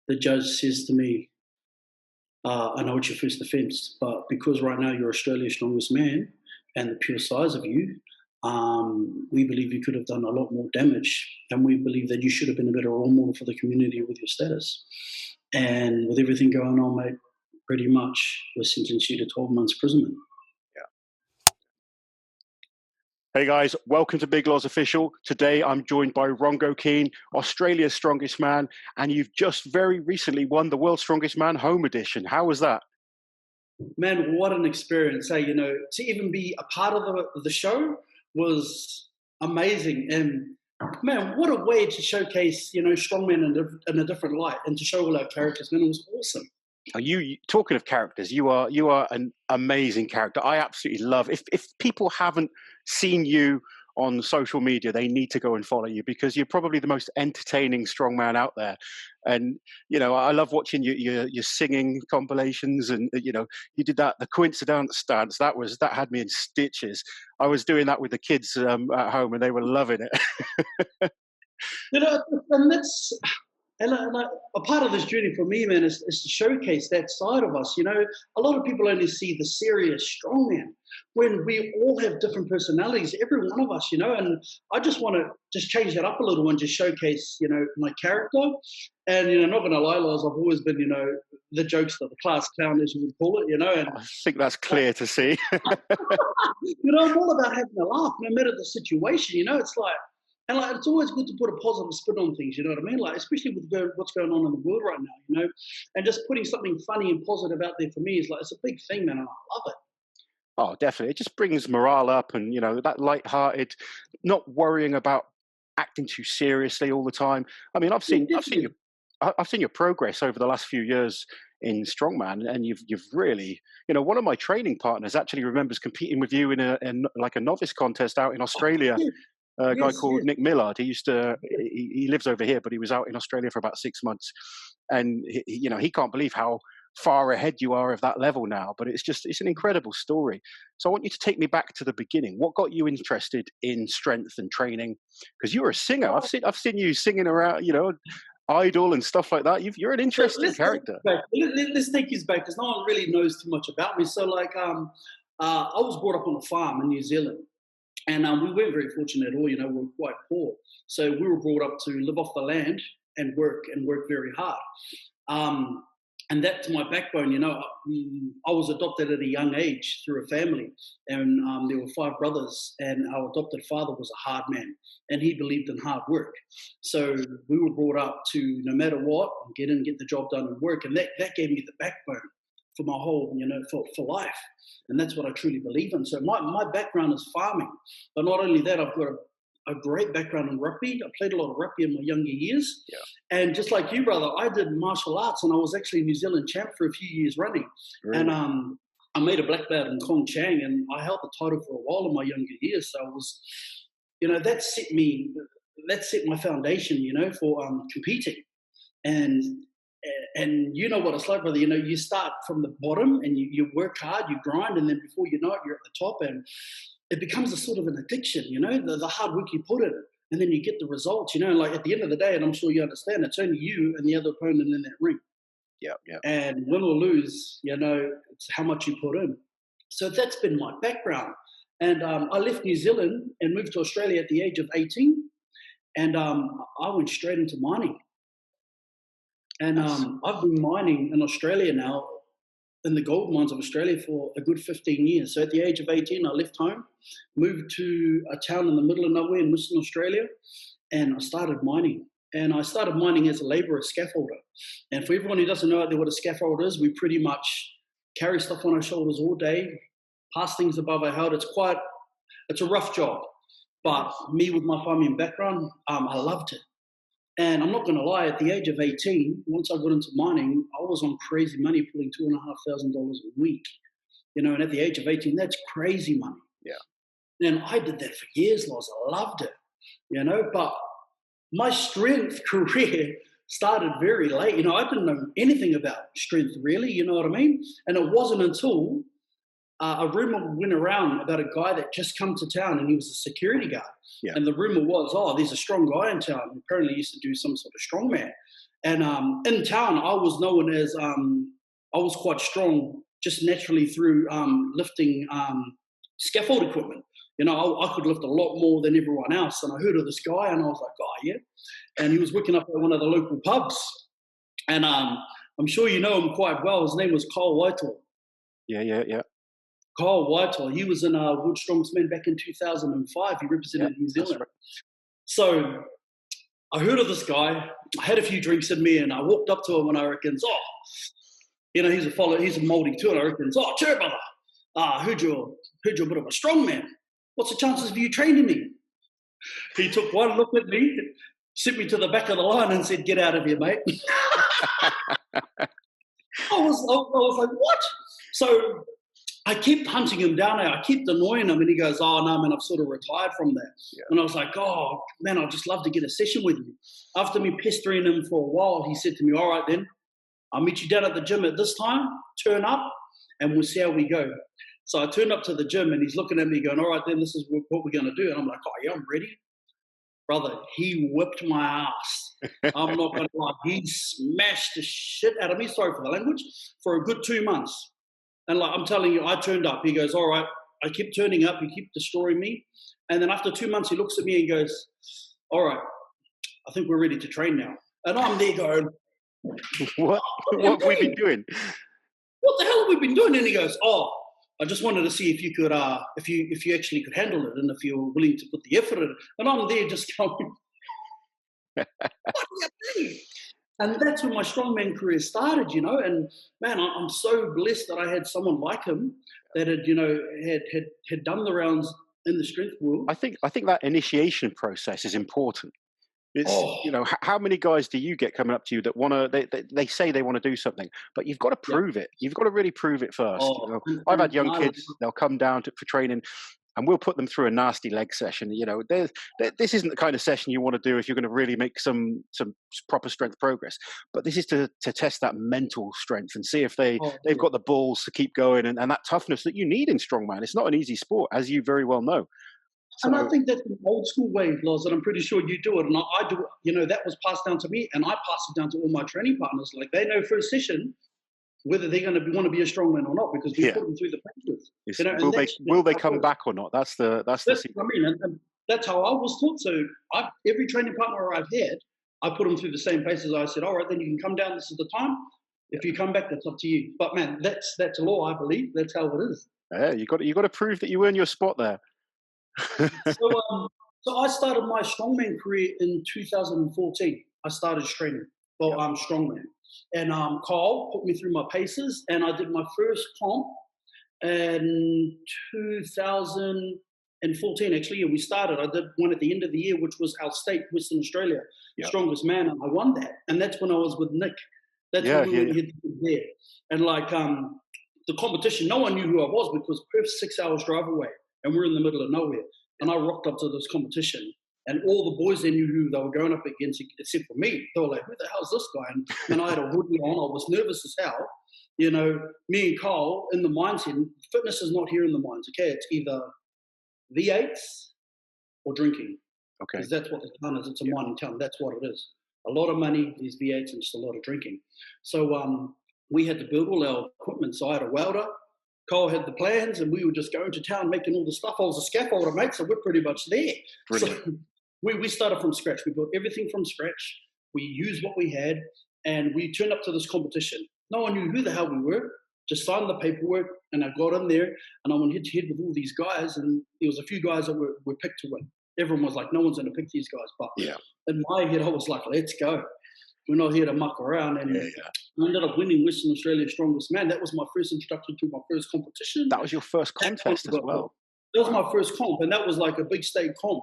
the judge says to me, I know it's your first offence, but because right now you're Australia's strongest man and the pure size of you, we believe you could have done a lot more damage, and we believe that you should have been a better role model for the community with your status. And with everything going on, mate, pretty much we're sentenced you to 12 months imprisonment. Hey guys, welcome to Big Laws Official. Today I'm joined by Rongo Keene, Australia's strongest man, and you've just very recently won the World's Strongest Man Home Edition. How was that? Man, what an experience. Hey, you know, to even be a part of the show was amazing. And man, what a way to showcase, you know, strongman in a different light and to show all our characters. Man, it was awesome. You talking of characters, you are an amazing character. I absolutely love. If people haven't seen you on social media, they need to go and follow you because you're probably the most entertaining strongman out there. And you know, I love watching your singing compilations, and you know, you did the coincidence dance. That had me in stitches. I was doing that with the kids at home, and they were loving it. You know, and that's. And a part of this journey for me, man, is to showcase that side of us. You know, a lot of people only see the serious strongman when we all have different personalities, every one of us, you know, and I just want to just change that up a little and just showcase, you know, my character. And, you know, not going to lie, Lars, I've always been, you know, the jokester, the class clown, as you would call it, you know. And I think that's clear to see. You know, I'm all about having a laugh, no matter the situation, you know, it's like, and like, it's always good to put a positive spin on things, you know what I mean? Like, especially with what's going on in the world right now, you know? And just putting something funny and positive out there for me is like, it's a big thing, man, and I love it. Oh, definitely. It just brings morale up and, you know, that light-hearted, not worrying about acting too seriously all the time. I mean, I've seen your progress over the last few years in strongman, and you've really, you know, one of my training partners actually remembers competing with you in like a novice contest out in Australia. A guy called Nick Millard. He lives over here, but he was out in Australia for about 6 months, and you know, he can't believe how far ahead you are of that level now. But it's an incredible story. So I want you to take me back to the beginning. What got you interested in strength and training? Because you're a singer. I've seen you singing around, you know, Idol and stuff like that. You're an interesting character. Let's take you back because no one really knows too much about me. So like, I was brought up on a farm in New Zealand. And we weren't very fortunate at all, you know, we were quite poor. So we were brought up to live off the land and work very hard. And that to my backbone, you know, I was adopted at a young age through a family. And there were 5 brothers, and our adopted father was a hard man, and he believed in hard work. So we were brought up to, no matter what, get the job done and work. And that gave me the backbone for my whole, you know, for life. And that's what I truly believe in. So my background is farming. But not only that, I've got a great background in rugby. I played a lot of rugby in my younger years. Yeah. And just like you, brother, I did martial arts, and I was actually New Zealand champ for a few years running. Really? And I made a black belt in Kong Chang, and I held the title for a while in my younger years. So I was, you know, that set my foundation, you know, for competing. And you know what it's like, brother. You know, you start from the bottom and you work hard, you grind, and then before you know it, you're at the top, and it becomes a sort of an addiction, you know, the hard work you put in, and then you get the results, you know, like at the end of the day, and I'm sure you understand, it's only you and the other opponent in that ring. Yeah. And win or lose, you know, it's how much you put in. So that's been my background. And I left New Zealand and moved to Australia at the age of 18, and I went straight into mining. And I've been mining in Australia now, in the gold mines of Australia, for a good 15 years. So at the age of 18, I left home, moved to a town in the middle of nowhere in Western Australia, and I started mining. And I started mining as a labourer, scaffolder. And for everyone who doesn't know what a scaffolder is, we pretty much carry stuff on our shoulders all day, pass things above our head. It's a rough job. But me, with my farming background, I loved it. And I'm not going to lie, at the age of 18, once I got into mining, I was on crazy money, pulling $2,500 a week. You know, and at the age of 18, that's crazy money. Yeah. And I did that for years, Loz. I loved it, you know, but my strength career started very late. You know, I didn't know anything about strength, really, you know what I mean? And it wasn't until a rumor went around about a guy that just come to town, and he was a security guard. Yeah. And the rumor was, there's a strong guy in town who apparently used to do some sort of strongman. And in town, I was known as I was quite strong just naturally through lifting scaffold equipment. You know, I could lift a lot more than everyone else. And I heard of this guy, and I was like, oh, yeah. And he was working up at one of the local pubs. And I'm sure you know him quite well. His name was Kyle Whitehall. Yeah. Kyle Whitehall. He was in World Strongest Man back in 2005. He represented New Zealand. Right. So I heard of this guy. I had a few drinks in me, and I walked up to him, and I reckon, oh, you know, he's a Māori too, and I reckon, oh, cheer, brother. Heard you're a bit of a strong man. What's the chances of you training me? He took one look at me, sent me to the back of the line, and said, get out of here, mate. I was like, what? So I kept hunting him down. I kept annoying him, and he goes, oh, no, man, I've sort of retired from that. Yeah. And I was like, oh, man, I'd just love to get a session with you. After me pestering him for a while, he said to me, all right, then, I'll meet you down at the gym at this time, turn up, and we'll see how we go. So I turned up to the gym, and he's looking at me going, all right, then, this is what we're going to do. And I'm like, oh, yeah, I'm ready. Brother, he whipped my ass. I'm not going to lie. He smashed the shit out of me, sorry for the language, for a good 2 months. And like I'm telling you, I turned up. He goes, all right. I keep turning up. He kept destroying me. And then after 2 months, he looks at me and goes, all right, I think we're ready to train now. And I'm there going, what have we been doing? What the hell have we been doing? And he goes, oh, I just wanted to see if you could, if you actually could handle it, and if you were willing to put the effort in. And I'm there just going, what do you mean? And that's when my strongman career started, you know. And man, I'm so blessed that I had someone like him that had, you know, had done the rounds in the strength world. I think that initiation process is important. It's, you know, how many guys do you get coming up to you that want to, they say they want to do something, but you've got to prove it. You've got to really prove it first. You know? I've had young kids, they'll come down for training, and we'll put them through a nasty leg session. You know, this isn't the kind of session you want to do if you're going to really make some proper strength progress. But this is to test that mental strength and see if they've got the balls to keep going and that toughness that you need in strongman. It's not an easy sport, as you very well know. So, and I think that's an old school way, Loz, and I'm pretty sure you do it. And I do, you know, that was passed down to me, and I pass it down to all my training partners. Like, they know first session whether they're going to want to be a strongman or not, because we put them through the practice. You know, will they come back or not? That's the what I mean, and that's how I was taught. So every training partner I've had, I put them through the same paces. I said, all right, then you can come down. This is the time. If you come back, that's up to you. But man, that's a law, I believe. That's how it is. Yeah, you got to prove that you earn your spot there. So I started my strongman career in 2014. I started training for strongman, and Carl put me through my paces, and I did my first comp in 2014. Actually, and we started. I did one at the end of the year, which was our state, Western Australia, strongest man, and I won that. And that's when I was with Nick. That's when we went there, and like the competition, no one knew who I was because Perth's 6 hours drive away. And we're in the middle of nowhere. And I rocked up to this competition, and all the boys, they knew who they were going up against, except for me. They were like, who the hell's this guy? And I had a hoodie on. I was nervous as hell. You know, me and Carl, in the mindset, fitness is not here in the minds, okay? It's either V8s or drinking. Okay. Because that's what the town is. It's a mining town. That's what it is. A lot of money, these V8s, and just a lot of drinking. So we had to build all our equipment. So I had a welder. Cole had the plans, and we were just going to town making all the stuff. I was a scaffolder, mate, so we're pretty much there. Brilliant. So we started from scratch. We built everything from scratch. We used what we had, and we turned up to this competition. No one knew who the hell we were. Just signed the paperwork, and I got in there, and I went head-to-head with all these guys, and there was a few guys that were picked to win. Everyone was like, no one's going to pick these guys. But in my head, I was like, let's go. We're not here to muck around. And I ended up winning Western Australia's Strongest Man. That was my first introduction to my first competition. That was your first contest as well. That was my first comp, and that was like a big state comp.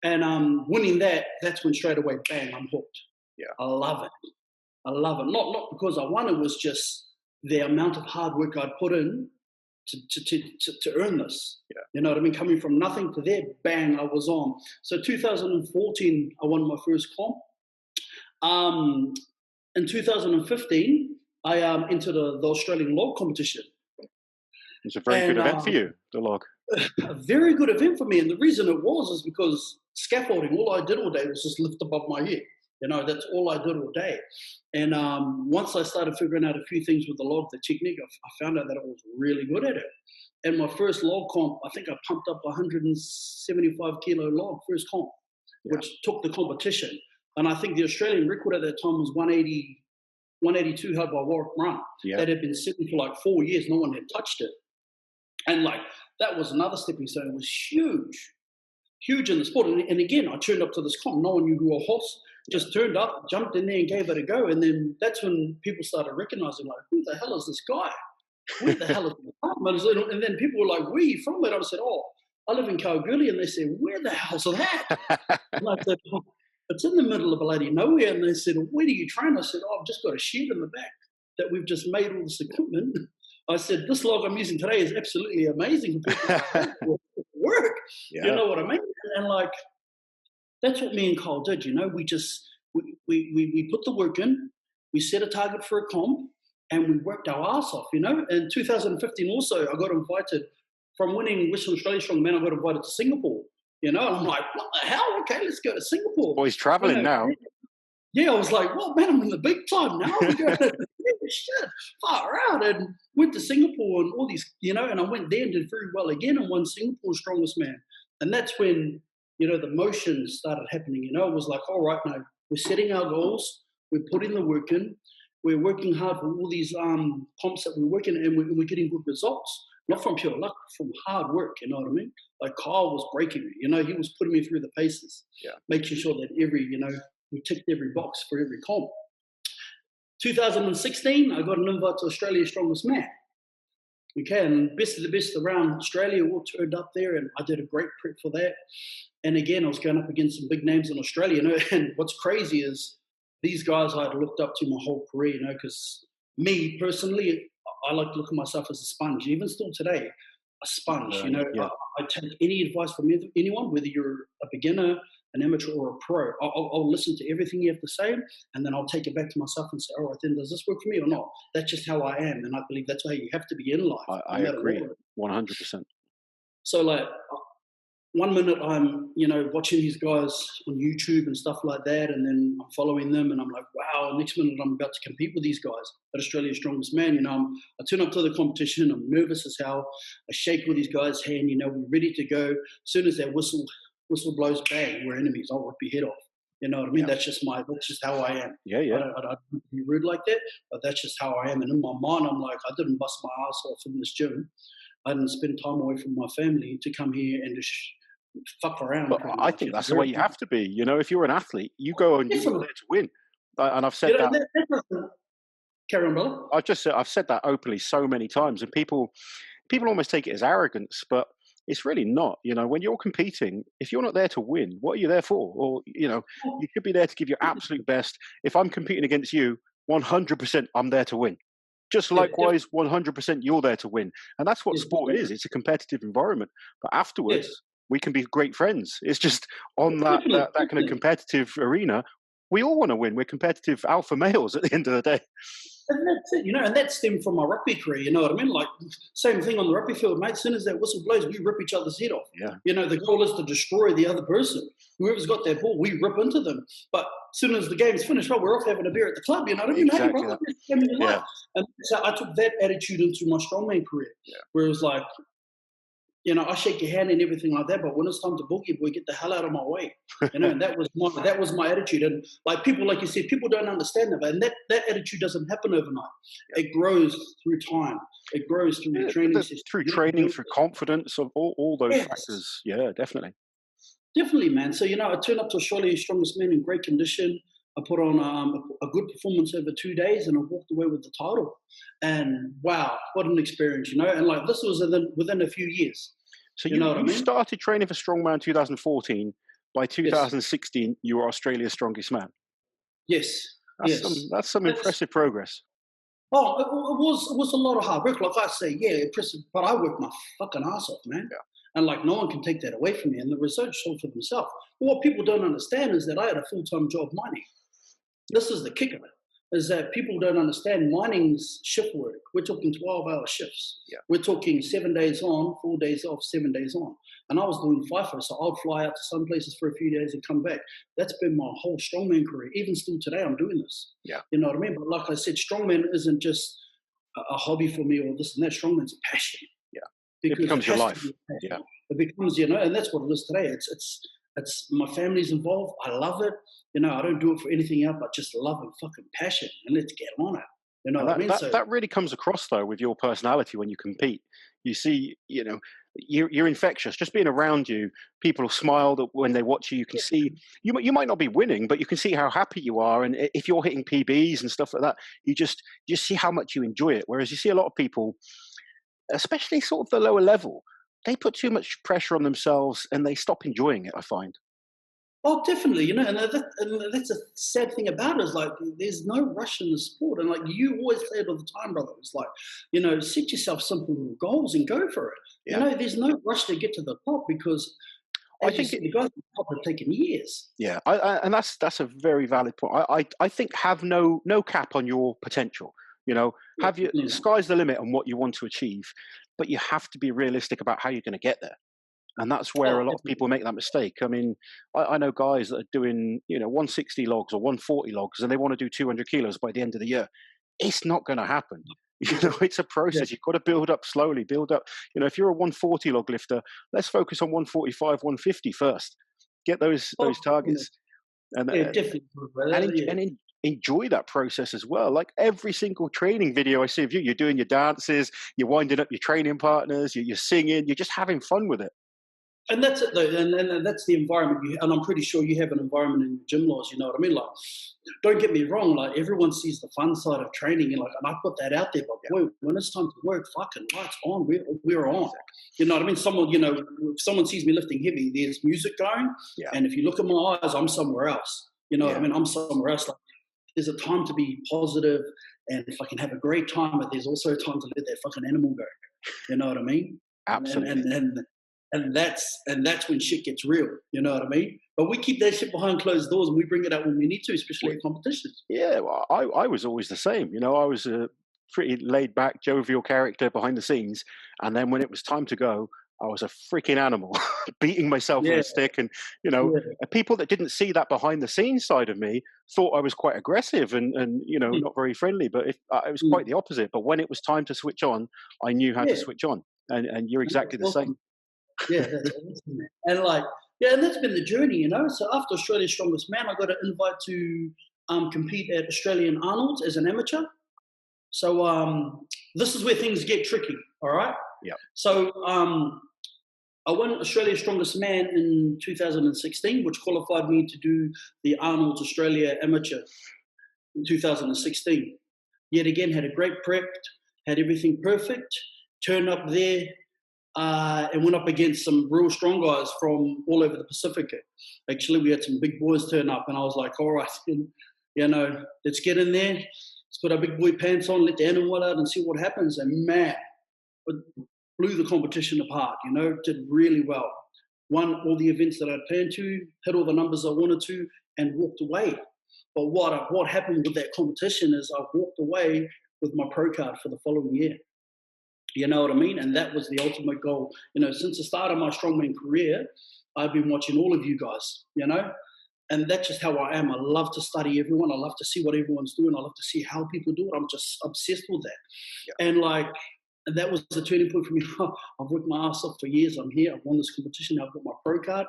And winning that's when straight away, bang, I'm hooked. Yeah, I love it. I love it. Not because I won. It was just the amount of hard work I'd put in to earn this. Yeah. You know what I mean? Coming from nothing to there, bang, I was on. So 2014, I won my first comp. In 2015, I entered the Australian log competition. It's a very good event for you, the log. A very good event for me, and the reason it was is because scaffolding, all I did all day was just lift above my head. That's all I did all day. And once I started figuring out a few things with the log, the technique, I found out that I was really good at it. And my first log comp, I think I pumped up 175 kilo log first comp, which took the competition. And I think the Australian record at that time was 182 held by Warwick Run. That had been sitting for like 4 years. No one had touched it. And like, that was another stepping stone. It was huge in the sport. And again, I turned up to this comp. No one knew who a horse. Just turned up, jumped in there and gave it a go. And then that's when people started recognizing, like, who the hell is this guy? Where the hell is he from? And then people were like, where are you from? And I said, oh, I live in Kalgoorlie. And they said, where the hell's that? And I said, oh, it's in the middle of bloody nowhere. And they said, where do you train? I said, oh, I've just got a shed in the back that we've just made all this equipment. I said, this log I'm using today is absolutely amazing for work. You know what I mean? And like, that's what me and Cole did. We just, we put the work in, we set a target for a comp, and we worked our ass off, In 2015 also, I got invited, from winning Western Australia Strongman, I got invited to Singapore, and I'm like, what the hell? Okay, let's go to Singapore. Boy's traveling now. Yeah, I was like, well, man, I'm in the big time now. We're going to shit, far out. And went to Singapore and all these, and I went there and did very well again and won Singapore's Strongest Man. And that's when, the motion started happening. It was like, all right, now we're setting our goals. We're putting the work in. We're working hard for all these comps that we're working, and we're getting good results. Not from pure luck, from hard work, you know what I mean? Like Kyle was breaking me, he was putting me through the paces, making sure that we ticked every box for every comp. 2016, I got an invite to Australia's Strongest Man. Okay, and best of the best around Australia all turned up there, and I did a great prep for that. And again, I was going up against some big names in Australia, and what's crazy is these guys I had looked up to my whole career, because me personally, I like to look at myself as a sponge, even still today, a sponge, I take any advice from anyone, whether you're a beginner, an amateur or a pro. I'll listen to everything you have to say, and then I'll take it back to myself and say, all right, then does this work for me or not? That's just how I am, and I believe that's how you have to be in life. I agree, 100%. So like, one minute I'm, watching these guys on YouTube and stuff like that, and then I'm following them, and I'm like, wow. Next minute I'm about to compete with these guys at Australia's Strongest Man. I turn up to the competition, I'm nervous as hell. I shake with these guys' hand, we're ready to go. As soon as that whistle blows, bang, we're enemies. I'll rip your head off. You know what I mean? That's just how I am. Yeah. I don't be rude like that, but that's just how I am. And in my mind, I'm like, I didn't bust my ass off in this gym. I didn't spend time away from my family to come here and just fuck around. But I think that's the way you have to be. If you're an athlete, you go and you're there to win. And I've said that. Carry on, brother. I've said that openly so many times, and people almost take it as arrogance, but it's really not. When you're competing, if you're not there to win, what are you there for? Or you should be there to give your absolute best. If I'm competing against you, 100%, I'm there to win. Just likewise, 100% you're there to win. And that's what sport is. It's a competitive environment. But afterwards, we can be great friends. It's just on that kind of competitive arena, we all want to win. We're competitive alpha males at the end of the day. And that's it, and that stemmed from my rugby career, you know what I mean? Like, same thing on the rugby field, mate. As soon as that whistle blows, we rip each other's head off. Yeah. The goal is to destroy the other person. Whoever's got that ball, we rip into them. But as soon as the game's finished, we're off having a beer at the club, you know what I mean? Exactly. Hey, bro, and so I took that attitude into my strongman career, where it was like, I shake your hand and everything like that, but when it's time to boogie, boy, get the hell out of my way. And that was my attitude. And like people, like you said, people don't understand that, and that attitude doesn't happen overnight. It grows through time. It grows through training system. Through training, through confidence, of all those factors. Yeah, definitely. Definitely, man. So, I turned up to Australia's Strongest Man in great condition. I put on a good performance over 2 days, and I walked away with the title. And wow, what an experience, And like, this was within a few years. So you started training for Strongman in 2014. By 2016, you were Australia's Strongest Man. Yes. That's some impressive progress. Oh, it was a lot of hard work. Like I say, impressive, but I worked my fucking ass off, man. Yeah. And like, no one can take that away from me. And the research showed for themselves. But what people don't understand is that I had a full-time job mining. This is the kicker. is that people don't understand mining's shift work. We're talking 12-hour shifts. Yeah. We're talking 7 days on, 4 days off, 7 days on. And I was doing FIFO, so I'd fly out to some places for a few days and come back. That's been my whole strongman career. Even still today, I'm doing this. Yeah. You know what I mean? But like I said, strongman isn't just a hobby for me or this and that. Strongman's a passion. Yeah. Because it becomes your life. Yeah. It becomes, you know, and that's what it is today. It's my family's involved. I love it. You know, I don't do it for anything else but just love and fucking passion. And let's get on it. You know what I mean? That really comes across though with your personality when you compete. You see, you know, you're infectious. Just being around you, people smile when they watch you. You can see you might not be winning, but you can see how happy you are. And if you're hitting PBs and stuff like that, you see how much you enjoy it. Whereas you see a lot of people, especially sort of the lower level, they put too much pressure on themselves and they stop enjoying it, I find. Oh, definitely, you know, and that's a sad thing about it, is like there's no rush in the sport. And like you always say it all the time, brother. It's like, you know, set yourself simple little goals and go for it. Yeah. You know, there's no rush to get to the top because I think the guys at the top have taken years. Yeah, and that's a very valid point. I think have no cap on your potential. You know, sky's the limit on what you want to achieve, but you have to be realistic about how you're going to get there. And that's where a lot of people make that mistake. I mean, I know guys that are doing, you know, 160 logs or 140 logs, and they want to do 200 kilos by the end of the year. It's not going to happen. You know, it's a process. You've got to build up slowly, build up. You know, if you're a 140 log lifter, let's focus on 145, 150 first. Get those targets, and enjoy that process as well. Like every single training video I see of you, you're doing your dances, you're winding up your training partners, you're singing, you're just having fun with it. And that's it, though. And that's the environment. And I'm pretty sure you have an environment in your gym laws. You know what I mean? Like, don't get me wrong. Like, everyone sees the fun side of training, and I put that out there. But boy, when it's time to work, fucking lights on. We're on. You know what I mean? Someone, you know, if someone sees me lifting heavy, there's music going. Yeah. And if you look at my eyes, I'm somewhere else. You know what I mean? I'm somewhere else. Like, there's a time to be positive, and if I can have a great time, but there's also a time to let that fucking animal go. You know what I mean? Absolutely. And that's when shit gets real, you know what I mean? But we keep that shit behind closed doors, and we bring it out when we need to, especially at competitions. Yeah, well, I was always the same. You know, I was a pretty laid back, jovial character behind the scenes, and then when it was time to go, I was a freaking animal, beating myself with a stick. And you know, people that didn't see that behind the scenes side of me thought I was quite aggressive and you know, not very friendly. But it was quite the opposite. But when it was time to switch on, I knew how to switch on, and you're exactly the same. Yeah, that's awesome, man. And like, and that's been the journey, you know. So after Australia's Strongest Man, I got an invite to compete at Australian Arnold's as an amateur. So this is where things get tricky, all right? Yeah. So I won Australia's Strongest Man in 2016, which qualified me to do the Arnold's Australia Amateur in 2016. Yet again, had a great prep, had everything perfect, turned up there, and went up against some real strong guys from all over the Pacific. Actually, we had some big boys turn up, and I was like, all right, you know, let's get in there. Let's put our big boy pants on, let the animal out and see what happens. And man, it blew the competition apart, you know, did really well. Won all the events that I planned to, hit all the numbers I wanted to, and walked away. But what happened with that competition is I walked away with my pro card for the following year. You know what I mean? And that was the ultimate goal. You know, since the start of my strongman career, I've been watching all of you guys, you know, and that's just how I am. I love to study everyone. I love to see what everyone's doing. I love to see how people do it. I'm just obsessed with that. Yeah. And that was the turning point for me. I've worked my ass off for years. I'm here. I've won this competition. I've got my pro card.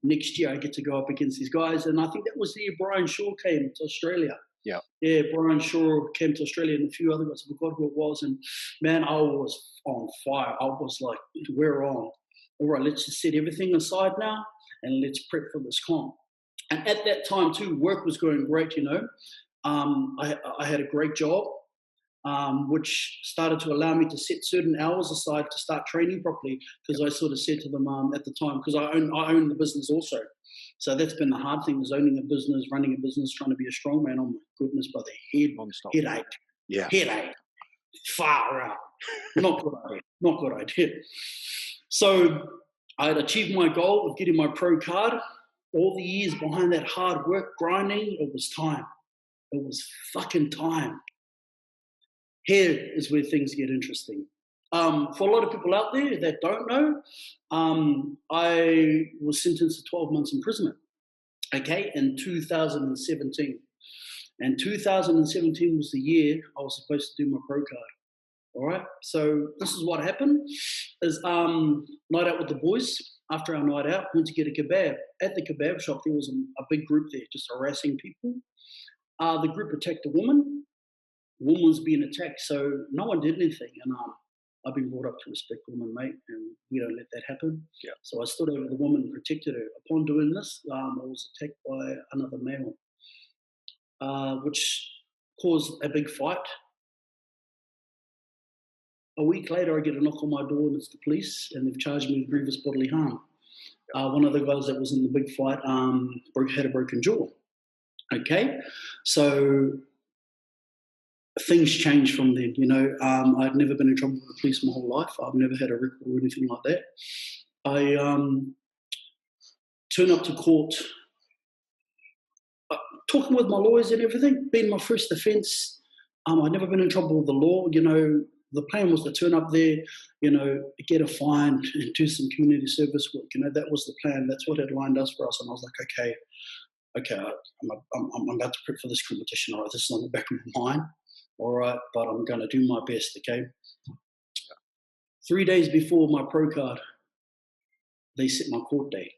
Next year, I get to go up against these guys. And I think that was the year Brian Shaw came to Australia. Yeah. Yeah, Brian Shaw came to Australia and a few other guys. I forgot who it was. And man, I was on fire. I was like, we're on. All right, let's just set everything aside now and let's prep for this comp. And at that time too, work was going great, you know. I had a great job, which started to allow me to set certain hours aside to start training properly, because I sort of said to them at the time, because I own the business also. So that's been the hard thing, is owning a business, running a business, trying to be a strongman. Oh my goodness, brother, headache. Yeah. Headache. Far out. Not good idea. So I had achieved my goal of getting my pro card. All the years behind that hard work, grinding, it was time. It was fucking time. Here is where things get interesting. For a lot of people out there that don't know, I was sentenced to 12 months imprisonment, okay, in 2017. And 2017 was the year I was supposed to do my pro card. All right. So this is what happened: is night out with the boys. After our night out, went to get a kebab. At the kebab shop, there was a big group there, just harassing people. The group attacked a woman. The woman was being attacked, so no one did anything. And I've been brought up to respect women, mate, and we don't let that happen. Yeah. So I stood over the woman and protected her. Upon doing this, I was attacked by another male, which caused a big fight. A week later, I get a knock on my door, and it's the police, and they've charged me with grievous bodily harm. One of the guys that was in the big fight had a broken jaw. Okay, so things changed from then. You know, I'd never been in trouble with the police my whole life. I've never had a record or anything like that. I turn up to court, talking with my lawyers and everything, being my first offence. I'd never been in trouble with the law. You know, the plan was to turn up there, you know, get a fine and do some community service work. You know, that was the plan. That's what had lined us for us. And I was like, okay, I'm about to prep for this competition. All right, this is on the back of my mind. All right, but I'm going to do my best, okay? 3 days before my pro card, they set my court date.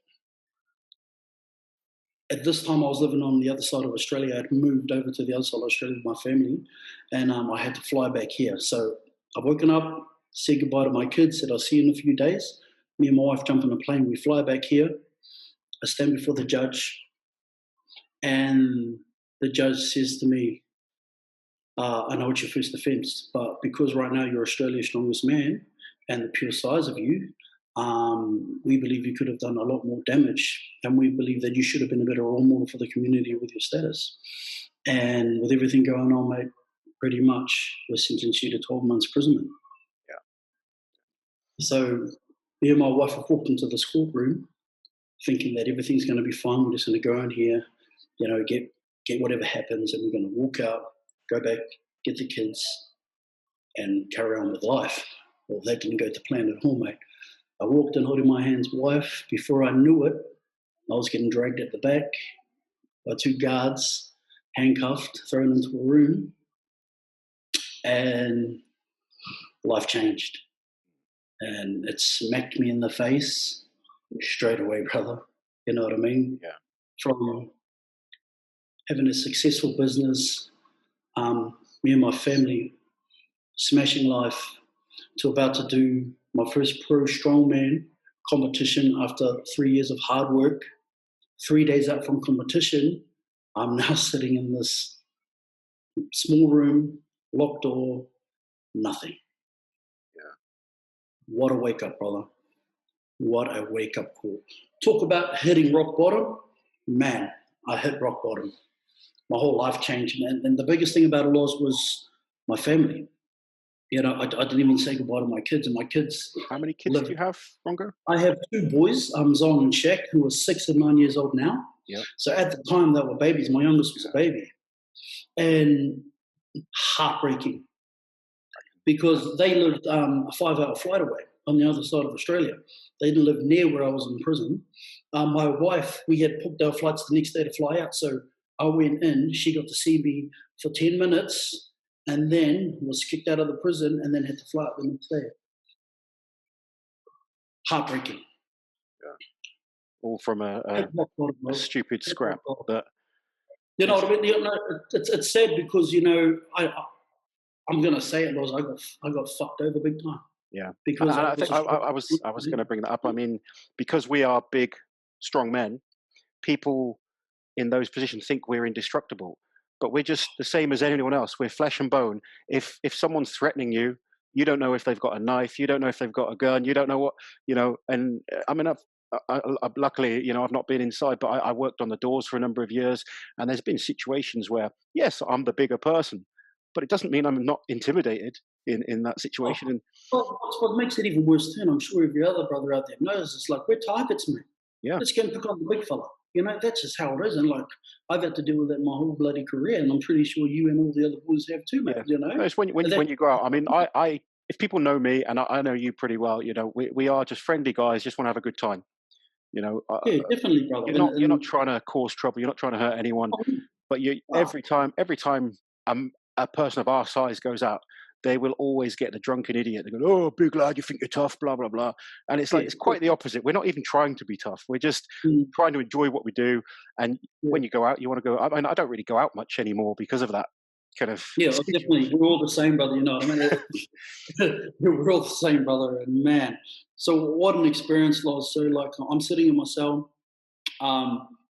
At this time, I was living on the other side of Australia. I'd moved over to the other side of Australia with my family, and I had to fly back here. So I've woken up, said goodbye to my kids, said I'll see you in a few days. Me and my wife jump on a plane. We fly back here. I stand before the judge, and the judge says to me, I know it's your first offence, but because right now you're Australia's strongest man and the pure size of you, we believe you could have done a lot more damage, and we believe that you should have been a better role model for the community with your status. And with everything going on, mate, pretty much we're sentenced you to 12 months imprisonment. Yeah. So me and my wife have walked into this courtroom thinking that everything's going to be fine. We're just going to go in here, you know, get whatever happens, and we're going to walk out, go back, get the kids, and carry on with life. Well, that didn't go to plan at all, mate. I walked in holding my hand's wife. Before I knew it, I was getting dragged at the back by two guards, handcuffed, thrown into a room, and life changed. And it smacked me in the face straight away, brother. You know what I mean? Yeah. From having a successful business, me and my family smashing life, to about to do my first pro strongman competition after 3 years of hard work. 3 days out from competition, I'm now sitting in this small room, locked door, nothing. Yeah. What a wake up, brother. What a wake up call. Talk about hitting rock bottom. Man, I hit rock bottom. My whole life changed. And the biggest thing about it was my family. You know, I didn't even say goodbye to my kids, and my kids. How many kids do you have, Rongo? I have two boys, Zong and Shaq, who are 6 and 9 years old now. Yeah. So at the time they were babies. My youngest was a baby, and heartbreaking because they lived a 5-hour flight away on the other side of Australia. They didn't live near where I was in prison. My wife, we had booked our flights the next day to fly out, so I went in. She got to see me for 10 minutes. And then was kicked out of the prison and then had to fly out the next day. Heartbreaking. Yeah. All from a stupid scrap. But you know what I mean? You know, it's sad because, you know, I'm going to say it, Loz, I got fucked over big time. Yeah. Because I think I was going to bring that up. I mean, because we are big, strong men, people in those positions think we're indestructible. But we're just the same as anyone else. We're flesh and bone. If someone's threatening you, you don't know if they've got a knife. You don't know if they've got a gun. You don't know what, you know. And I mean, luckily, you know, I've not been inside, but I worked on the doors for a number of years. And there's been situations where, yes, I'm the bigger person, but it doesn't mean I'm not intimidated in that situation. And what makes it even worse, too, I'm sure every other brother out there knows, it's like we're targets, mate. Yeah. Let's go and pick on the big fella. You know, that's just how it is. And like, I've had to deal with that my whole bloody career, and I'm pretty sure you and all the other boys have too, mate. Yeah. You know, No, it's that, when you go out. I mean, if people know me and I know you pretty well, you know, we are just friendly guys, just want to have a good time. You know, yeah, definitely, brother. you're not trying to cause trouble. You're not trying to hurt anyone. Oh, But you ah, every time a person of our size goes out, they will always get the drunken idiot. They go, "Oh, big lad, you think you're tough?" Blah blah blah. And it's like yeah, it's quite the opposite. We're not even trying to be tough. We're just mm, trying to enjoy what we do. And yeah. when you go out, you want to go. I mean, I don't really go out much anymore because of that kind of Yeah, well, definitely. situation. We're all the same, brother. You know what I mean? We're all the same, brother. And man, so what an experience, Loz. So, like, I'm sitting in my cell.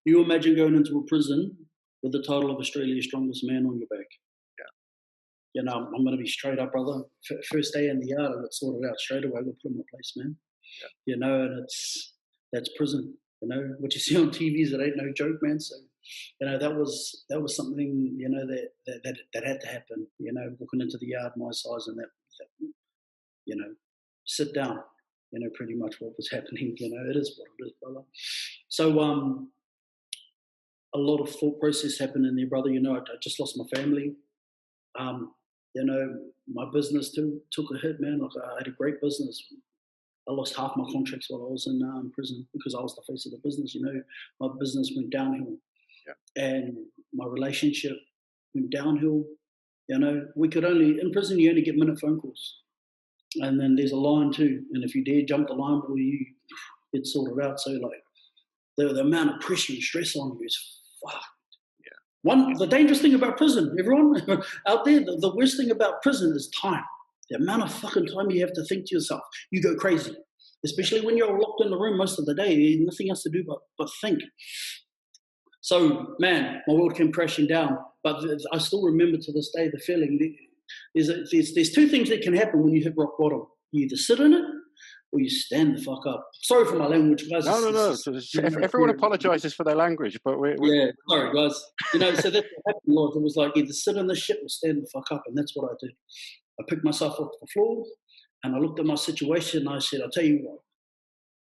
You imagine going into a prison with the title of Australia's strongest man on your back. You know, I'm going to be straight up, brother. First day in the yard, I got sorted out straight away. We'll put in my place, man. Yeah, You know, and that's prison. You know, what you see on TVs, it ain't no joke, man. So, you know, that was something, you know, that had to happen. You know, walking into the yard my size, and that you know, sit down. You know, pretty much what was happening. You know, it is what it is, brother. So, a lot of thought process happened in there, brother. You know, I just lost my family. Um, you know, my business too took a hit, man. Like, I had a great business. I lost half my contracts while I was in prison because I was the face of the business. You know, my business went downhill, yeah, and my relationship went downhill. You know, we could only in prison you only get minute phone calls, and then there's a line too. And if you dare jump the line, boy, you get sorted out. So like the amount of pressure and stress on you is fuck. yeah. The dangerous thing about prison, everyone out there, the worst thing about prison is time. The amount of fucking time you have to think to yourself, you go crazy. Especially when you're locked in the room most of the day, there's nothing else to do but think. So, man, my world came crashing down. But I still remember to this day the feeling. There's two things that can happen when you hit rock bottom. You either sit in it or you stand the fuck up. Sorry for my language, guys. No, no, It's no. just, Everyone apologizes for their language, but yeah, sorry, guys. You know, so that's what happened, Lord. It was like either sit in the shit or stand the fuck up, and that's what I did. I picked myself off the floor, and I looked at my situation, and I said, I'll tell you what,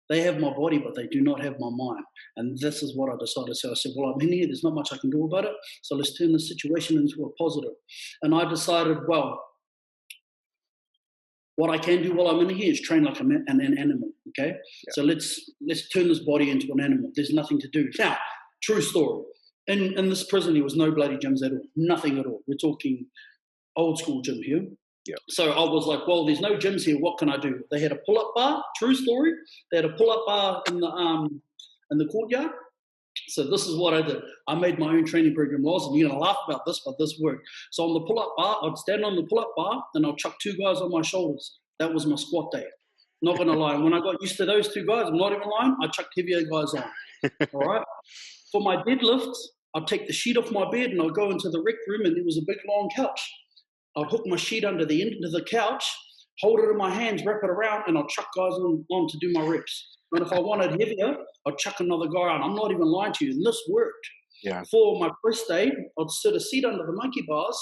they have my body, but they do not have my mind. And this is what I decided. So I said, well, I'm in here, there's not much I can do about it, so let's turn this situation into a positive. And I decided, well, what I can do while I'm in here is train like an animal, okay? yeah, So let's turn this body into an animal. There's nothing to do. Now, true story. In this prison, there was no bloody gyms at all. Nothing at all. We're talking old school gym here. yeah. So I was like, well, there's no gyms here. What can I do? They had a pull-up bar. True story. They had a pull-up bar in the courtyard. So this is what I did. I made my own training program, Ross, and you're gonna laugh about this, but this worked. So on the pull-up bar, I'd stand on the pull-up bar and I'd chuck two guys on my shoulders. That was my squat day. Not gonna lie. When I got used to those two guys, I'm not even lying, I chucked heavier guys on. All right. For my deadlifts, I'd take the sheet off my bed and I'd go into the rec room and there was a big long couch. I'd hook my sheet under the end of the couch, hold it in my hands, wrap it around, and I'd chuck guys on to do my reps. And if I wanted heavier, I'd chuck another guy on. I'm not even lying to you. And this worked. Yeah. For my press day, I'd set a seat under the monkey bars,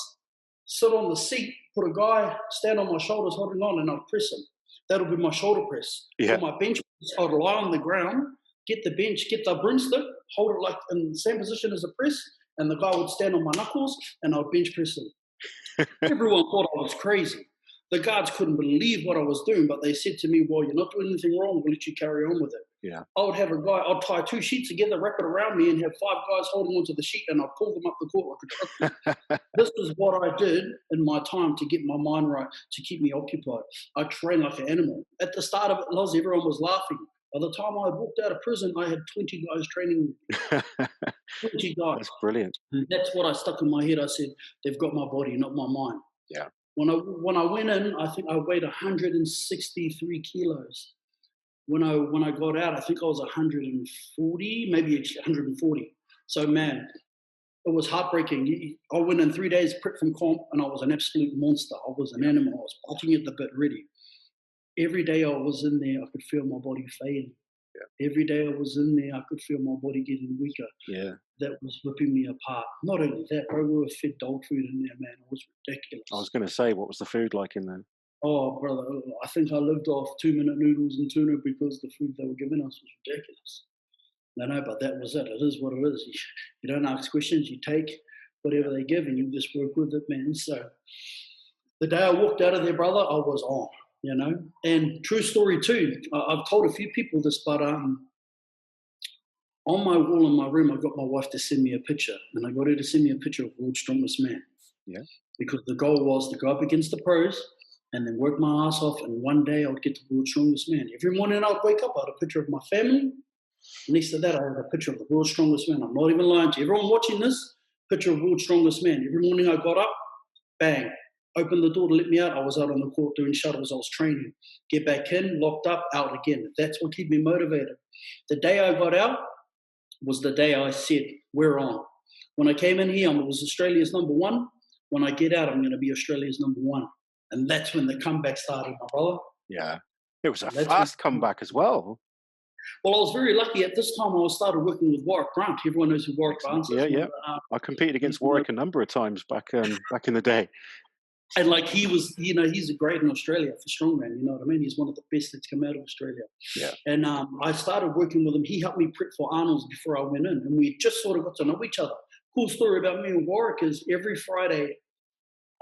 sit on the seat, put a guy, stand on my shoulders, holding on, and I'd press him. That'll be my shoulder press. Yeah. For my bench press, I'd lie on the ground, get the bench, get the broomstick, hold it like in the same position as a press, and the guy would stand on my knuckles, and I'd bench press him. Everyone thought I was crazy. The guards couldn't believe what I was doing, but they said to me, well, you're not doing anything wrong. We'll let you carry on with it. Yeah. I would have a guy, I'd tie two sheets together, wrap it around me, and have five guys holding onto the sheet, and I'd pull them up the court like a truck. This is what I did in my time to get my mind right, to keep me occupied. I trained like an animal. At the start of it, Loz, everyone was laughing. By the time I walked out of prison, I had 20 guys training me. 20 guys. That's brilliant. And that's what I stuck in my head. I said, they've got my body, not my mind. Yeah. When I went in, I think I weighed 163 kilos. When I got out, I think I was 140, maybe 140. So man, it was heartbreaking. I went in 3 days prep from comp, and I was an absolute monster. I was an animal. I was biting at the bit, ready. Every day I was in there, I could feel my body fading. Yeah. Every day I was in there, I could feel my body getting weaker. Yeah. That was ripping me apart. Not only that, bro, we were fed dog food in there, man. It was ridiculous. I was going to say, what was the food like in there? Oh, brother, I think I lived off 2-minute noodles and tuna because the food they were giving us was ridiculous. No, but that was it. It is what it is. You don't ask questions. You take whatever they give, and you just work with it, man. So the day I walked out of there, brother, I was on, you know. And true story too. I've told a few people this, but on my wall in my room, I got my wife to send me a picture, and I got her to send me a picture of World's Strongest Man. Yeah. Because the goal was to go up against the pros and then work my ass off, and one day I would get to World's Strongest Man. Every morning I'd wake up, I had a picture of my family. Next to that, I had a picture of the World's Strongest Man. I'm not even lying to you. Everyone watching this, picture of World's Strongest Man. Every morning I got up, bang, opened the door to let me out. I was out on the court doing shuttles. I was training. Get back in, locked up, out again. That's what kept me motivated. The day I got out was the day I said, we're on. When I came in here, I was Australia's #1. When I get out, I'm going to be Australia's #1. And that's when the comeback started, my brother. Yeah. It was a fast comeback as well. Well, I was very lucky. At this time, I started working with Warwick Grant. Everyone knows who Warwick Grant is. Yeah. I competed against Warwick a number of times back in the day. And like he was, you know, he's a great in Australia for strongman. You know what I mean? He's one of the best that's come out of Australia. Yeah. And I started working with him. He helped me prep for Arnold's before I went in, and we just sort of got to know each other. Cool story about me and Warwick is every Friday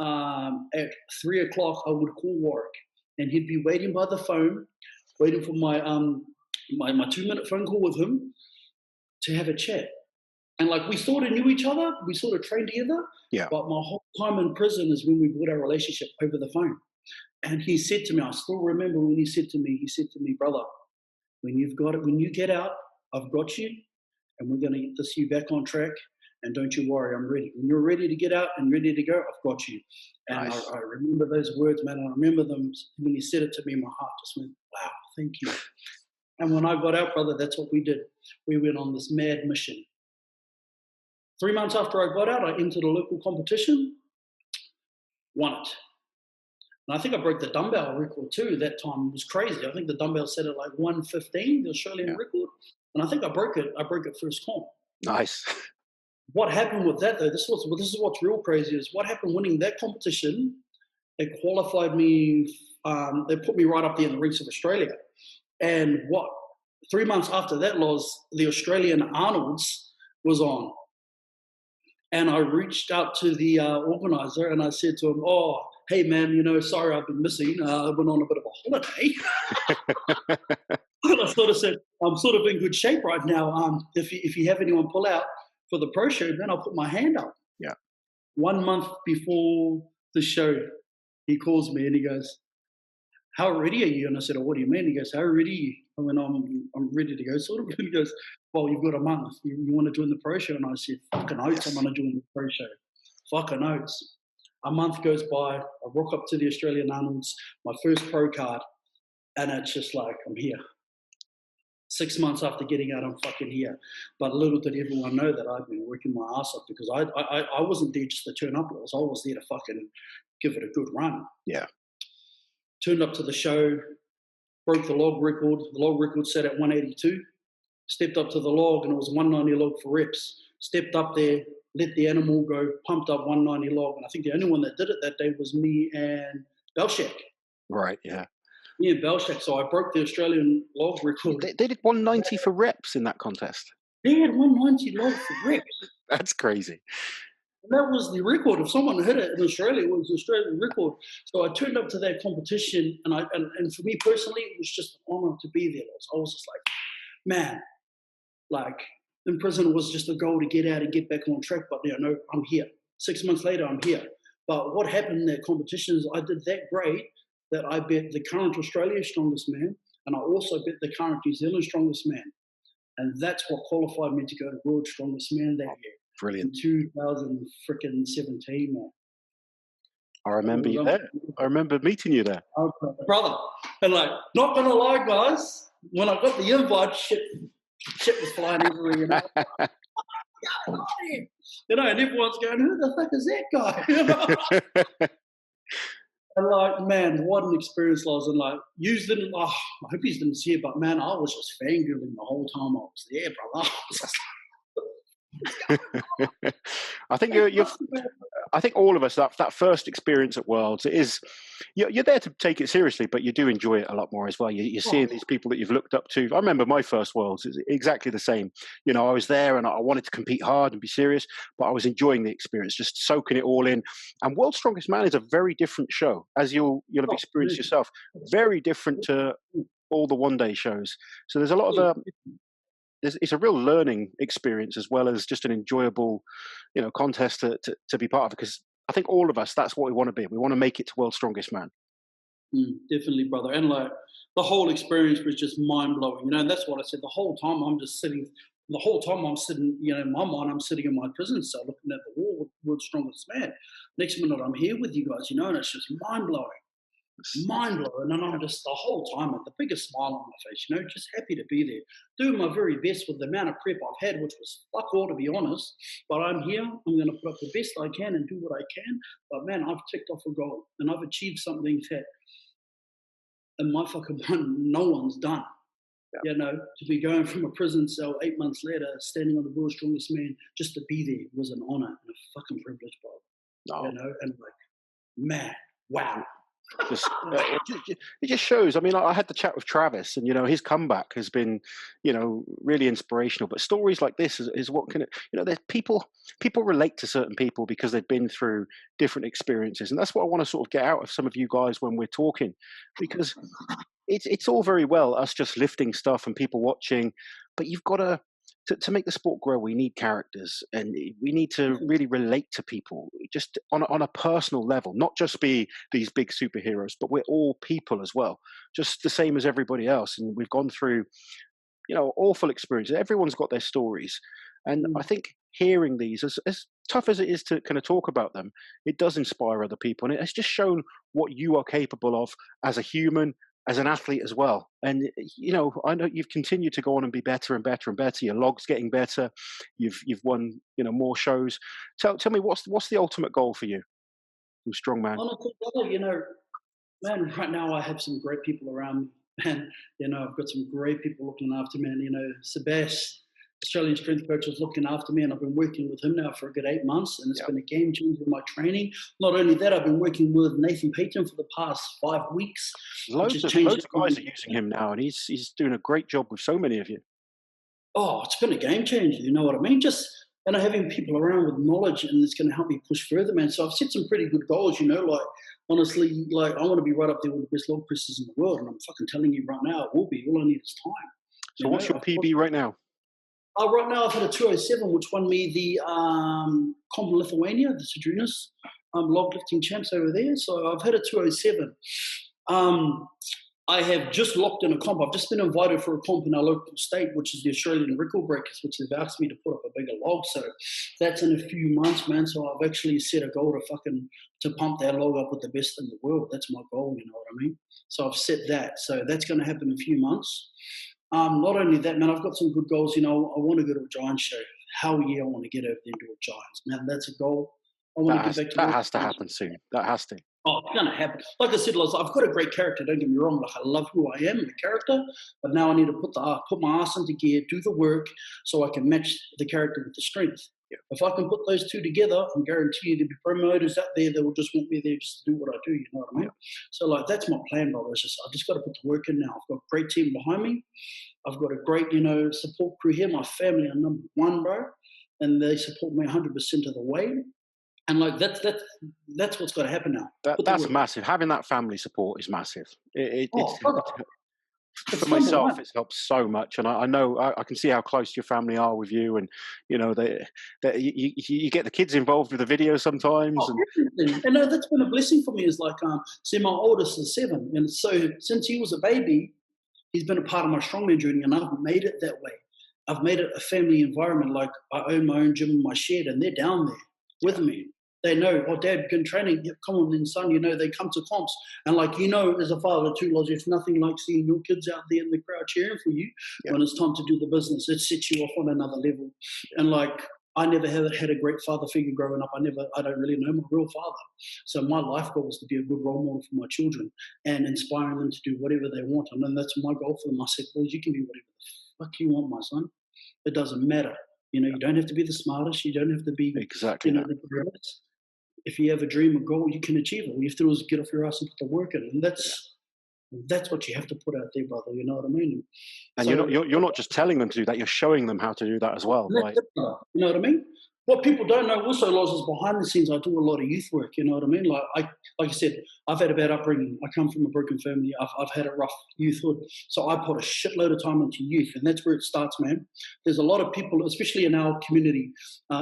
at 3 o'clock, I would call Warwick, and he'd be waiting by the phone, waiting for my 2-minute phone call with him to have a chat. And like we sort of knew each other, we sort of trained together. Yeah. But my whole time in prison is when we built our relationship over the phone. And he said to me, I still remember when he said to me, brother, when you get out, I've got you, and we're going to get this you back on track. And don't you worry, I'm ready. When you're ready to get out and ready to go, I've got you. And nice. I remember those words, man. I remember them when he said it to me. My heart just went, wow, thank you. And when I got out, brother, that's what we did. We went on this mad mission. 3 months after I got out, I entered a local competition, won it. And I think I broke the dumbbell record too. That time it was crazy. I think the dumbbell set at like 115, the Australian record. And I think I broke it. I broke it first comp. Nice. What happened with that though? This is what's real crazy is what happened winning that competition. It qualified me. They put me right up there in the ranks of Australia. And 3 months after that, the Australian Arnold's was on. And I reached out to the organizer and I said to him, oh, hey, man, you know, sorry I've been missing. I went on a bit of a holiday. And I sort of said, I'm sort of in good shape right now. If you have anyone pull out for the pro show, then I'll put my hand up. Yeah. 1 month before the show, he calls me and he goes, how ready are you? And I said, oh, what do you mean? He goes, how ready are you? I went, I'm ready to go, sort of. And he goes, well, you've got a month. You want to join the pro show? And I said, fucking oats, I'm going to join the pro show. Fucking oats. A month goes by. I rock up to the Australian Arnold's, my first pro card, and it's just like, I'm here. 6 months after getting out, I'm fucking here. But little did everyone know that I'd been working my ass off because I wasn't there just to turn up. I was there to fucking give it a good run. Yeah. Turned up to the show, broke the log record. The log record sat at 182. Stepped up to the log and it was 190 log for reps. Stepped up there, let the animal go, pumped up 190 log. And I think the only one that did it that day was me and Belshak. Right, yeah. Me and Belshak. So I broke the Australian log record. They did 190 for reps in that contest. They had 190 log for reps. That's crazy. And that was the record. If someone hit it in Australia, it was the Australian record. So I turned up to that competition, and for me personally, it was just an honor to be there. I was just like, man, like in prison it was just a goal to get out and get back on track. But you know, I'm here. 6 months later, I'm here. But what happened in that competition is I did that great that I bet the current Australia strongest man, and I also bet the current New Zealand strongest man. And that's what qualified me to go to World Strongest Man that year. Brilliant. In 2017, man. I remember you there. I remember meeting you there. Okay, brother. And like, not gonna lie, guys, when I got the invite, shit was flying everywhere, you know. You know, and everyone's going, who the fuck is that guy? You know? And like, man, what an experience, Loz. And like, I hope you didn't see it, but man, I was just fangirling the whole time I was there, brother. I think you're I think all of us, that first experience at Worlds, it is, you're there to take it seriously, but you do enjoy it a lot more as well. You're seeing these people that you've looked up to. I remember my first Worlds is exactly the same. You know, I was there and I wanted to compete hard and be serious, but I was enjoying the experience, just soaking it all in. And World's Strongest Man is a very different show, as you'll have experienced yourself. Very different to all the one-day shows. So there's a lot of it's a real learning experience as well as just an enjoyable, contest to be part of. Because I think all of us, that's what we want to be. We want to make it to World's Strongest Man. Definitely, brother. And like the whole experience was just mind blowing. You know, and that's what I said. The whole time I'm just sitting. The whole time I'm sitting, in my mind, I'm sitting in my prison cell looking at the wall with World's Strongest Man. Next minute, I'm here with you guys. And it's just mind blowing. Mind blowing, and I'm just the whole time with the biggest smile on my face, just happy to be there, doing my very best with the amount of prep I've had, which was fuck all to be honest. But I'm here, I'm going to put up the best I can and do what I can. But man, I've ticked off a goal and I've achieved something that in my fucking mind no one's done. Yeah. To be going from a prison cell 8 months later, standing on the World's Strongest Man, just to be there was an honor and a fucking privilege, bro. Oh. And like, man, wow. It just shows. I mean, I had the chat with Travis, and his comeback has been, really inspirational. But stories like this is what can, there's people relate to certain people because they've been through different experiences, and that's what I want to sort of get out of some of you guys when we're talking, because it's all very well us just lifting stuff and people watching, but you've got to make the sport grow. We need characters, and we need to really relate to people just on a personal level, not just be these big superheroes, but we're all people as well, just the same as everybody else. And we've gone through, awful experiences. Everyone's got their stories. And I think hearing these, as tough as it is to kind of talk about them, it does inspire other people. And it's just shown what you are capable of as a human, as an athlete as well. And I know you've continued to go on and be better and better and better. Your log's getting better. You've won more shows. Tell me, what's the ultimate goal for you from Strongman? Honestly, brother, man, right now I have some great people around me. And I've got some great people looking after me. And Sebastian, Australian strength coach, is looking after me, and I've been working with him now for a good 8 months, and it's been a game changer in my training. Not only that, I've been working with Nathan Payton for the past 5 weeks. Loads of guys are using him now, and he's doing a great job with so many of you. Oh, it's been a game changer. You know what I mean? Just having people around with knowledge, and it's going to help me push further, man. So I've set some pretty good goals. Like honestly, like I want to be right up there with the best log pressers in the world, and I'm fucking telling you right now, it will be. All I need is time. So what's your PB right now? Right now, I've had a 207, which won me the comp in Lithuania, the Sidrunas log lifting champs over there. So I've had a 207. I have just locked in a comp. I've just been invited for a comp in our local state, which is the Australian Record Breakers, which have asked me to put up a bigger log. So that's in a few months, man. So I've actually set a goal to pump that log up with the best in the world. That's my goal, you know what I mean? So I've set that. So that's going to happen in a few months. Not only that, man, I've got some good goals. I want to go to a Giants show. Hell yeah, I want to get over there and do a Giants. Man, that's a goal. I want to get back to that has to happen soon. That has to. Oh, it's going to happen. Like I said, I've got a great character. Don't get me wrong. Like I love who I am, the character. But now I need to put my ass into gear, do the work, so I can match the character with the strength. Yeah. If I can put those two together, I'm guaranteed there'll be promoters out there that will just want me there just to do what I do. You know what I mean? Yeah. So that's my plan, brother. I just got to put the work in now. I've got a great team behind me. I've got a great, support crew here. My family are number one, bro, and they support me 100% of the way. And that's what's got to happen now. That's massive. Having that family support is massive. For myself, it's helped so much, and I know I can see how close your family are with you, and you get the kids involved with the video sometimes. And that's been a blessing for me. Is see, my oldest is 7, and so since he was a baby, he's been a part of my strongman journey, and I've made it that way. I've made it a family environment. Like I own my own gym in my shed, and they're down there with me. They know, Dad, good training. Yep, come on then, son. They come to comps. And as a father too, Loz, it's nothing like seeing your kids out there in the crowd cheering for you when it's time to do the business. It sets you off on another level. And I never had a great father figure growing up. I don't really know my real father. So my life goal is to be a good role model for my children and inspiring them to do whatever they want. And then that's my goal for them. I said, boys, you can be whatever the fuck you want, my son. It doesn't matter. You don't have to be the smartest. You don't have to be, Exactly that. the greatest. If you have a dream, a goal, you can achieve it. All you have to do is get off your ass and put the work in, and Yeah. that's what you have to put out there, brother. You know what I mean? And So you're not just telling them to do that, you're showing them how to do that as well. and that's Like, it, brother. You know what I mean? What people don't know also, Loz, is behind the scenes, I do a lot of youth work. You know what I mean? Like I said, I've had a bad upbringing. I come from a broken family. I've had a rough youthhood. So I put a shitload of time into youth, and that's where it starts, man. There's a lot of people, especially in our community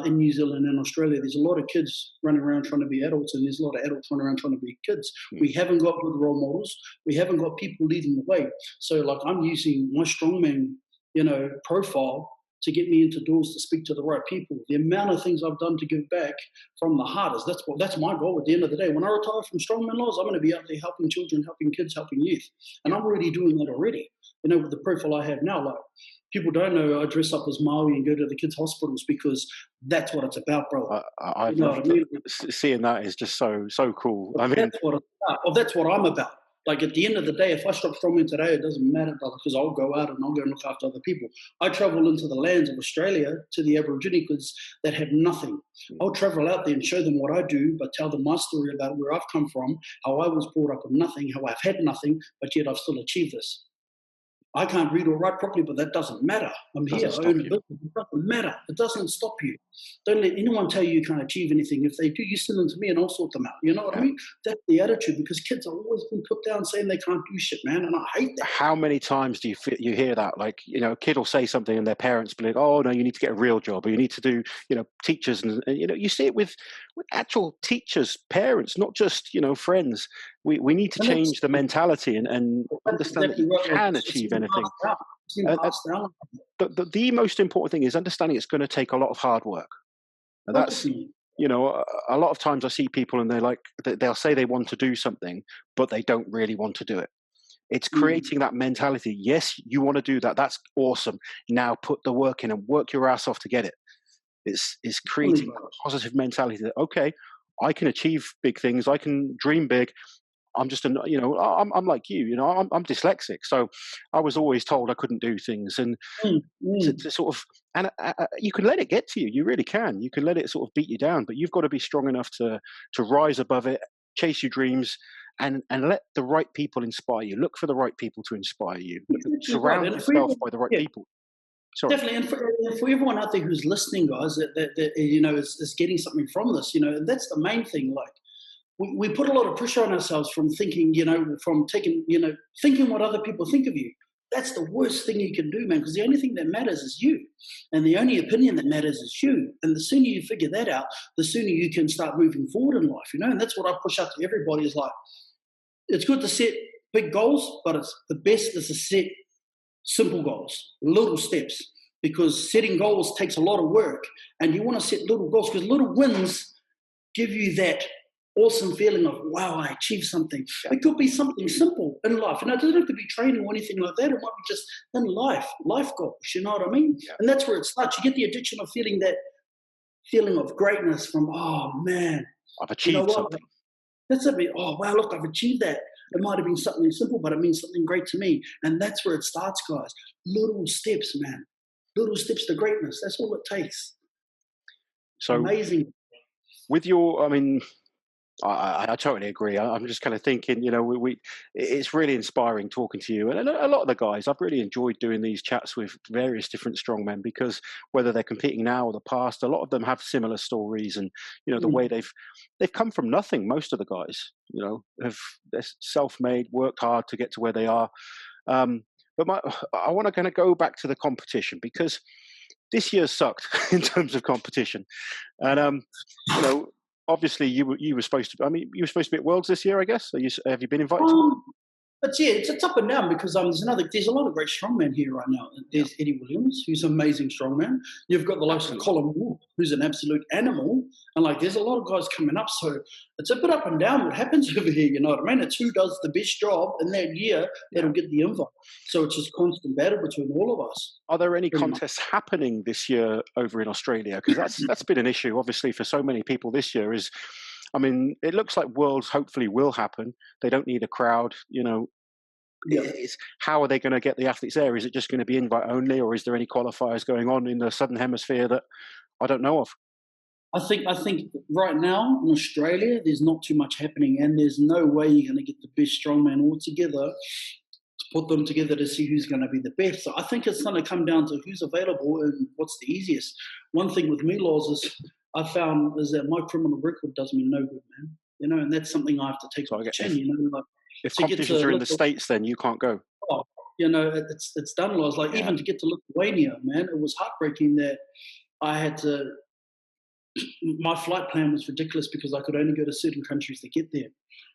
in New Zealand and Australia, there's a lot of kids running around trying to be adults, and there's a lot of adults running around trying to be kids. hmm, We haven't got good role models. We haven't got people leading the way. So, like, I'm using my strongman, profile to get me into doors to speak to the right people. The amount of things I've done to give back from the heart is that's my goal at the end of the day. When I retire from Strongman Laws, I'm going to be out there helping children, helping kids, helping youth. And yeah. I'm already doing that already. With the profile I have now, like, people don't know I dress up as Maui and go to the kids' hospitals because that's what it's about, bro. I've You know what I loved mean? seeing that is just so cool. I mean, That's what it's about. Or that's what I'm about. Like, at the end of the day, if I stop strongman today, it doesn't matter, brother, because I'll go out and I'll go and look after other people. I travel into the lands of Australia to the Aborigine kids that have nothing. I'll travel out there and show them what I do, but tell them my story about where I've come from, how I was brought up with nothing, how I've had nothing, but yet I've still achieved this. I can't read or write properly, but that doesn't matter. I'm here. doesn't I stop own a you. business. It doesn't matter. It doesn't stop you. Don't let anyone tell you you can't achieve anything. If they do, you send them to me and I'll sort them out. You know what I Yeah. mean? That's the attitude, because kids have always been put down saying they can't do shit, man. And I hate that. How many times do you hear that? Like, a kid will say something and their parents be like, "Oh no, you need to get a real job, or you need to do, teachers," and you see it with actual teachers, parents, not just friends. We need to And that's, change the mentality and that's understand that exactly you right. can It's achieve been anything. passed down. It's been And passed down. the most important thing is understanding it's going to take a lot of hard work. And that's, Obviously. a lot of times I see people and they'll say they want to do something, but they don't really want to do it. It's Mm. creating that mentality. Yes, you want to do that. That's awesome. Now put the work in and work your ass off to get it. It's Only, creating that brother. positive mentality that, okay, I can achieve big things. I can dream big. I'm just I'm like you. I'm dyslexic, so I was always told I couldn't do things, and Mm. Mm. to sort of you can let it get to you. You really can. You can let it sort of beat you down, but you've got to be strong enough to rise above it, chase your dreams, and let the right people inspire you. Look for the right people to inspire you. Exactly right. Surround And for yourself everyone, by the right yeah, people. Sorry. definitely. And for everyone out there who's listening, guys, is getting something from this, and that's the main thing. Like, we put a lot of pressure on ourselves from thinking, from taking, thinking what other people think of you. That's the worst thing you can do, man, because the only thing that matters is you. And the only opinion that matters is you. And the sooner you figure that out, the sooner you can start moving forward in life, And that's what I push out to everybody is like, it's good to set big goals, but it's the best is to set simple goals, little steps, because setting goals takes a lot of work. And you want to set little goals because little wins give you that awesome feeling of, wow, I achieved something. Yeah. It could be something simple in life. And it doesn't have to be training or anything like that. It might be just in life goals. You know what I mean? Yeah. And that's where it starts. You get the addiction of feeling that feeling of greatness from, oh, man, I've you know achieved what? something. That's a bit, oh, wow, look, I've achieved that. It might have been something simple, but it means something great to me. And that's where it starts, guys. Little steps, man. Little steps to greatness. That's all it takes. So Amazing. with I mean, I totally agree. I'm just kind of thinking, it's really inspiring talking to you, and a lot of the guys. I've really enjoyed doing these chats with various different strongmen because whether they're competing now or the past, a lot of them have similar stories, and the way Mm. they've come from nothing. Most of the guys, they're self-made, worked hard to get to where they are. Um, but I want to kind of go back to the competition because this year sucked in terms of competition, and you know, obviously you were supposed to. I mean, you were supposed to be at Worlds this year, I guess. Have you been invited to Worlds? Um, But yeah, it's up and down because there's a lot of great strongmen here right now. Yeah, There's Eddie Williams, who's an amazing strongman. You've got the likes of absolutely. Colin Moore, who's an absolute animal, and like there's a lot of guys coming up. So it's a bit up and down what happens over here. You know what I mean? It's who does the best job in that year Yeah. that'll get the invite. So it's just constant battle between all of us, Are there any pretty much. contests happening this year over in Australia? Because that's been an issue, obviously, for so many people this year. I mean, it looks like Worlds hopefully will happen. They don't need a crowd. Yeah. It's how are they going to get the athletes there? Is it just going to be invite only, or is there any qualifiers going on in the Southern Hemisphere that I don't know of? I think right now in Australia, there's not too much happening, and there's no way you're going to get the best strongman all together to put them together to see who's going to be the best. So I think it's going to come down to who's available and what's the easiest. One thing with me, Laws, is I found is that my criminal record does me no good, man. You know, and that's something I have to take So on the chin. You know, like if to get competitions to are in the States, then you can't go. oh, you know, it's done, Laws. Like even to get to Lithuania, man, it was heartbreaking that I had to. My flight plan was ridiculous because I could only go to certain countries to get there.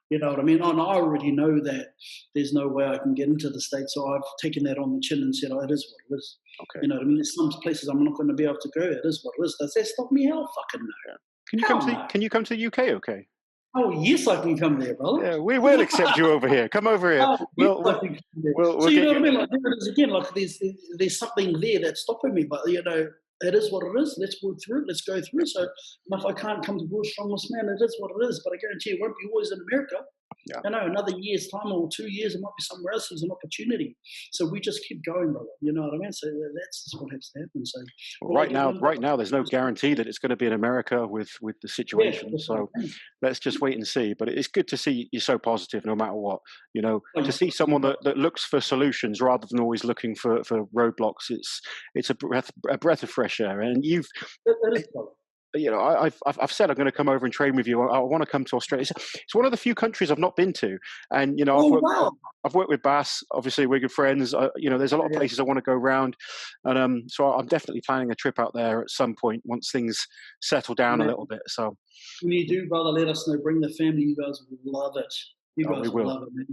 You know what I mean? And I already know that there's no way I can get into the States, so I've taken that on the chin and said, "Oh, it is what it is." Okay. You know what I mean? There's some places I'm not going to be able to go. It is what it is. Does that stop me? Hell, fucking no. Can you come to the UK? Okay. Oh yes, I can come there, brother. Yeah, we will accept you over here. Come over here. Oh, yes, I can come there. So you know what I mean? Like there it is again. Like there's something there that's stopping me, but you know. It is what it is. Let's work through it. Let's go through it. So if I can't come to World's Strongest Man, it is what it is. But I guarantee it won't be always in America. Yeah. You know, another year's time or 2 years, it might be somewhere else. There's an opportunity. So we just keep going, brother. You know what I mean? So that's just what has to happen. So right now, there's no guarantee that it's going to be in America with the situation. Yeah, so let's just wait and see. But it's good to see you're so positive, no matter what. You know, to see someone that looks for solutions rather than always looking for roadblocks. It's a breath of fresh air. And you've. You know, I've said I'm going to come over and train with you. I want to come to Australia. It's one of the few countries I've not been to, and you know, I've worked with Bass. Obviously, we're good friends. You know, there's a lot of places I want to go around, and so I'm definitely planning a trip out there at some point once things settle down a little bit. So when you do, brother, let us know. Bring the family. You guys will love it. You guys will love it, man.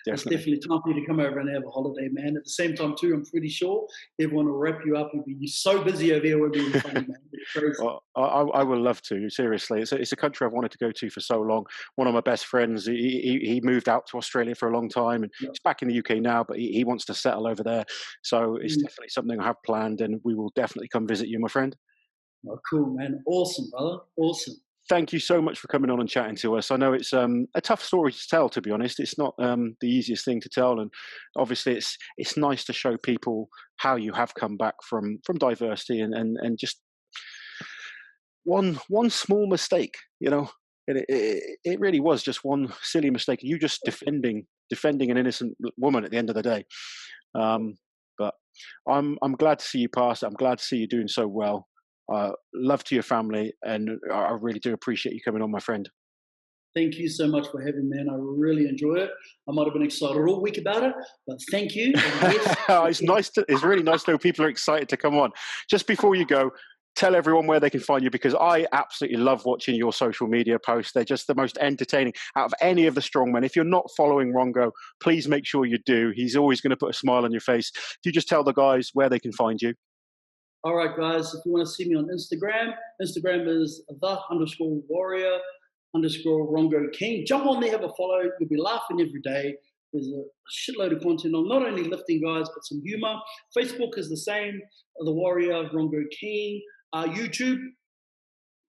It's definitely time for you to come over and have a holiday, man. At the same time, too, I'm pretty sure everyone will wrap you up. You'll be so busy over here. We'll be funny, man. Well, I would love to. Seriously, it's a country I've wanted to go to for so long. One of my best friends, he moved out to Australia for a long time, and he's back in the UK now, but he wants to settle over there. So it's definitely something I have planned, and we will definitely come visit you, my friend. Oh, cool, man. Awesome, brother. Awesome. Thank you so much for coming on and chatting to us. I know it's a tough story to tell, to be honest. It's not the easiest thing to tell, and obviously it's nice to show people how you have come back from diversity and just one small mistake. You know, it really was just one silly mistake. You just defending an innocent woman at the end of the day. But I'm glad to see you pass. I'm glad to see you doing so well. Love to your family, and I really do appreciate you coming on, my friend. Thank you so much for having me, man. I really enjoy it. I might have been excited all week about it, but thank you. It's really nice to know people are excited to come on. Just before you go, tell everyone where they can find you, because I absolutely love watching your social media posts. They're just the most entertaining out of any of the strongmen. If you're not following Rongo, please make sure you do. He's always going to put a smile on your face. If you just tell the guys where they can find you. All right, guys, if you want to see me on Instagram is _warrior_Rongo Keene. Jump on there, have a follow. You'll be laughing every day. There's a shitload of content on not only lifting, guys, but some humor. Facebook is the same, the Warrior Rongo Keene. YouTube,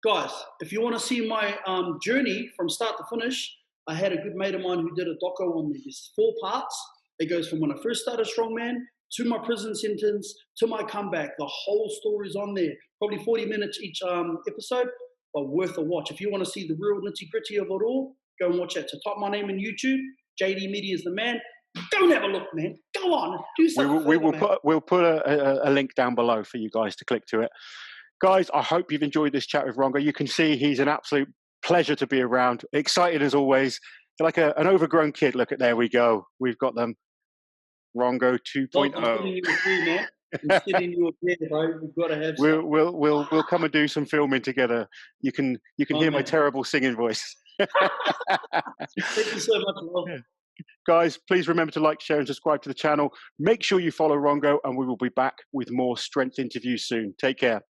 guys, if you want to see my journey from start to finish, I had a good mate of mine who did a doco on me. There's 4 parts. It goes from when I first started Strongman to my prison sentence, to my comeback. The whole story's on there. Probably 40 minutes each episode, but worth a watch. If you want to see the real nitty-gritty of it all, go and watch that. So type my name in YouTube. JD Media is the man. Go and have a look, man. Go on. Do something. We'll put a link down below for you guys to click to it. Guys, I hope you've enjoyed this chat with Rongo. You can see he's an absolute pleasure to be around. Excited as always. Like an overgrown kid. Look at, there we go. We've got them. Rongo 2.0. I'm sitting you up here, bro. We've got to have we'll come and do some filming together. You can hear my terrible singing voice. Thank you so much, Rob. Guys, please remember to like, share, and subscribe to the channel. Make sure you follow Rongo, and we will be back with more strength interviews soon. Take care.